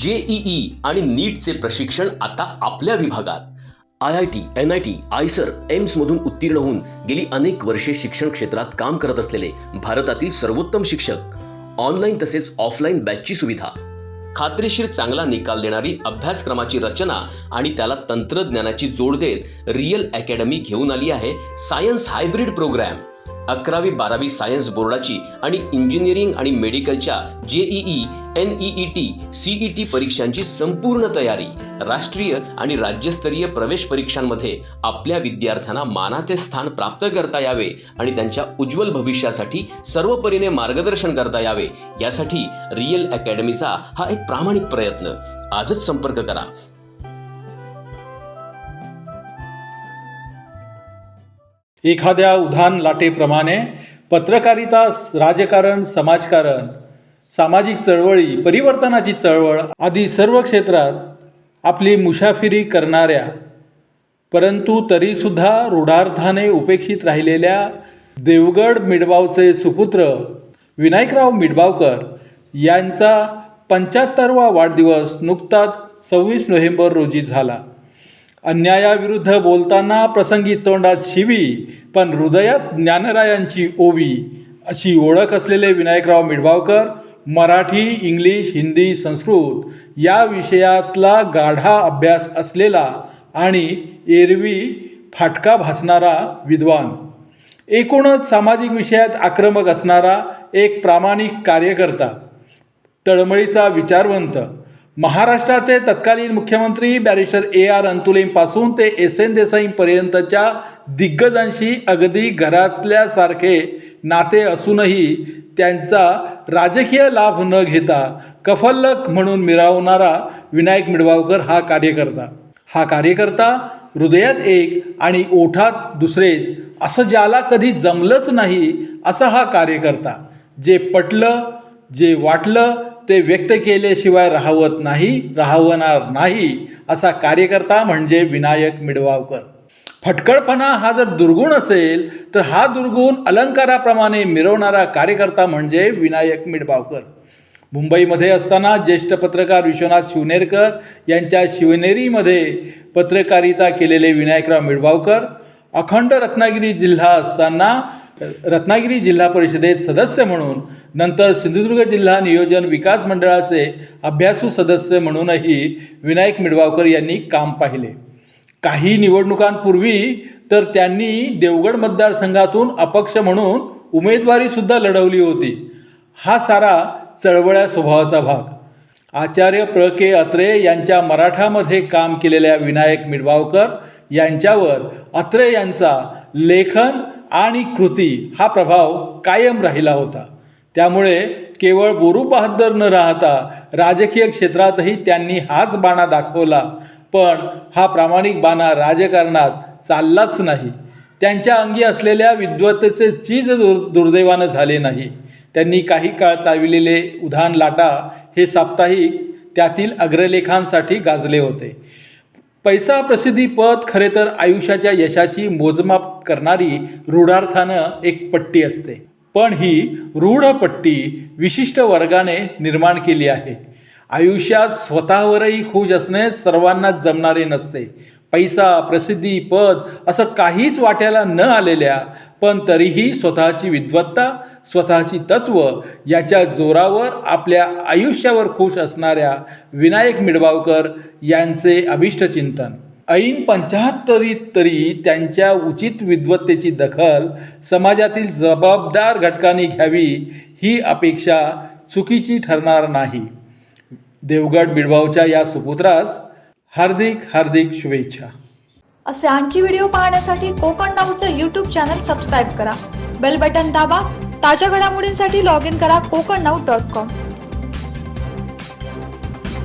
JEE आणि नीटचे प्रशिक्षण आता आपल्या विभागात। IIT, NIT, आयसर, एम्समधून उत्तीर्ण होऊन गेली अनेक वर्षे शिक्षण क्षेत्रात काम करत असलेले भारतातील सर्वोत्तम शिक्षक, ऑनलाईन तसेच ऑफलाईन बॅचची सुविधा, खात्रीशीर चांगला निकाल देणारी अभ्यासक्रमाची रचना आणि त्याला तंत्रज्ञानाची जोड देत रियल अकॅडमी घेऊन आली आहे सायन्स हायब्रिड प्रोग्राम। 11वी-12वी सायन्स बोर्डाची आणि इंजिनिअरिंग आणि मेडिकलच्या JEE, NEET, CET परीक्षांची संपूर्ण तयारी, राष्ट्रीय आणि राज्यस्तरीय प्रवेश परीक्षांमध्ये आपल्या विद्यार्थ्यांना मानाचे स्थान प्राप्त करता यावे आणि त्यांच्या उज्ज्वल भविष्यासाठी सर्व परीने मार्गदर्शन करता यावे यासाठी रियल अकॅडमीचा हा एक प्रामाणिक प्रयत्न। आजच संपर्क करा। एखाद्या उधाण लाटेप्रमाणे पत्रकारिता, राजकारण, समाजकारण, सामाजिक चळवळी, परिवर्तनाची चळवळ आदी सर्व क्षेत्रात आपली मुसाफिरी करणाऱ्या परंतु तरीसुद्धा रूढार्थाने उपेक्षित राहिलेल्या देवगड मिडबावचे सुपुत्र विनायकराव मिडबावकर यांचा 75वा वाढदिवस नुकताच 26 नोव्हेंबर रोजी झाला। अन्यायाविरुद्ध बोलताना प्रसंगी तोंडात शिवी पण हृदयात ज्ञानरायांची ओवी अशी ओळख असलेले विनायकराव मिडबावकर मराठी, इंग्लिश, हिंदी, संस्कृत या विषयातला गाढा अभ्यास असलेला आणि एरवी फाटका भासणारा विद्वान, एकूणच सामाजिक विषयात आक्रमक असणारा एक प्रामाणिक कार्यकर्ता, तळमळीचा विचारवंत, महाराष्ट्राचे तत्कालीन मुख्यमंत्री बॅरिस्टर AR अंतुलेंपासून ते SN देसाईंपर्यंतच्या दिग्गजांशी अगदी घरातल्यासारखे नाते असूनही त्यांचा राजकीय लाभ न घेता कफल्लक म्हणून मिरवणारा विनायक मिडबावकर हा कार्यकर्ता हृदयात एक आणि ओठात दुसरेच असं ज्याला कधी जमलंच नाही असा हा कार्यकर्ता, जे पटलं, जे वाटलं ते व्यक्त केल्याशिवाय राहवणार नाही असा कार्यकर्ता म्हणजे विनायक मिडबावकर। फटकळपणा हा जर दुर्गुण असेल तर हा दुर्गुण अलंकाराप्रमाणे मिरवणारा कार्यकर्ता म्हणजे विनायक मिडबावकर। मुंबईमध्ये असताना ज्येष्ठ पत्रकार विश्वनाथ शिवनेरकर यांच्या शिवनेरीमध्ये पत्रकारिता केलेले विनायकराव मिडबावकर अखंड रत्नागिरी जिल्हा असताना रत्नागिरी जिल्हा परिषदेत सदस्य म्हणून, नंतर सिंधुदुर्ग जिल्हा नियोजन विकास मंडळाचे अभ्यासू सदस्य म्हणूनही विनायक मिडबावकर यांनी काम पाहिले। काही निवडणुकांपूर्वी तर त्यांनी देवगड मतदारसंघातून अपक्ष म्हणून उमेदवारीसुद्धा लढवली होती। हा सारा चळवळ्या स्वभावाचा भाग। आचार्य प्र.के. अत्रे यांच्या मराठामध्ये काम केलेल्या विनायक मिडबावकर यांच्यावर अत्रे यांचा लेखन आणि कृती हा प्रभाव कायम राहिला होता। त्यामुळे केवळ बोरू बहाद्दर न राहता राजकीय क्षेत्रातही त्यांनी हाच बाणा दाखवला, पण हा प्रामाणिक बाणा राजकारणात चाललाच नाही। त्यांच्या अंगी असलेल्या विद्वत्तेचे चीज दुर्दैवानं झाले नाही। त्यांनी काही काळ चालविलेले उधाण लाटा हे साप्ताहिक त्यातील अग्रलेखांसाठी गाजले होते। पैसा, प्रसिद्धी, पद खरे तर आयुष्याच्या यशाची मोजमाप करणारी रूढार्थानं एक पट्टी असते, पण ही रूढ पट्टी विशिष्ट वर्गाने निर्माण केली आहे। आयुष्यात स्वतःवरही खुश असणे सर्वांना जमणारे नसते। पैसा, प्रसिद्धी, पद असं काहीच वाट्याला न आलेल्या पण तरीही स्वतःची विद्वत्ता, स्वतःची तत्व याच्या जोरावर आपल्या आयुष्यावर खुश असणाऱ्या विनायक मिडबावकर यांचे अभिष्टचिंतन ऐन 75वीत तरी त्यांच्या उचित विद्वत्तेची दखल समाजातील जबाबदार घटकांनी घ्यावी ही अपेक्षा चुकीची ठरणार नाही। देवगड मिडबावच्या या सुपुत्रास हार्दिक शुभेच्छा। असे आणखी व्हिडिओ पाहण्यासाठी कोकण नाऊचं YouTube चॅनल सबस्क्राईब करा, बेल बटन दाबा, ताज्या घडामोडींसाठी लॉग इन करा kokanau.com।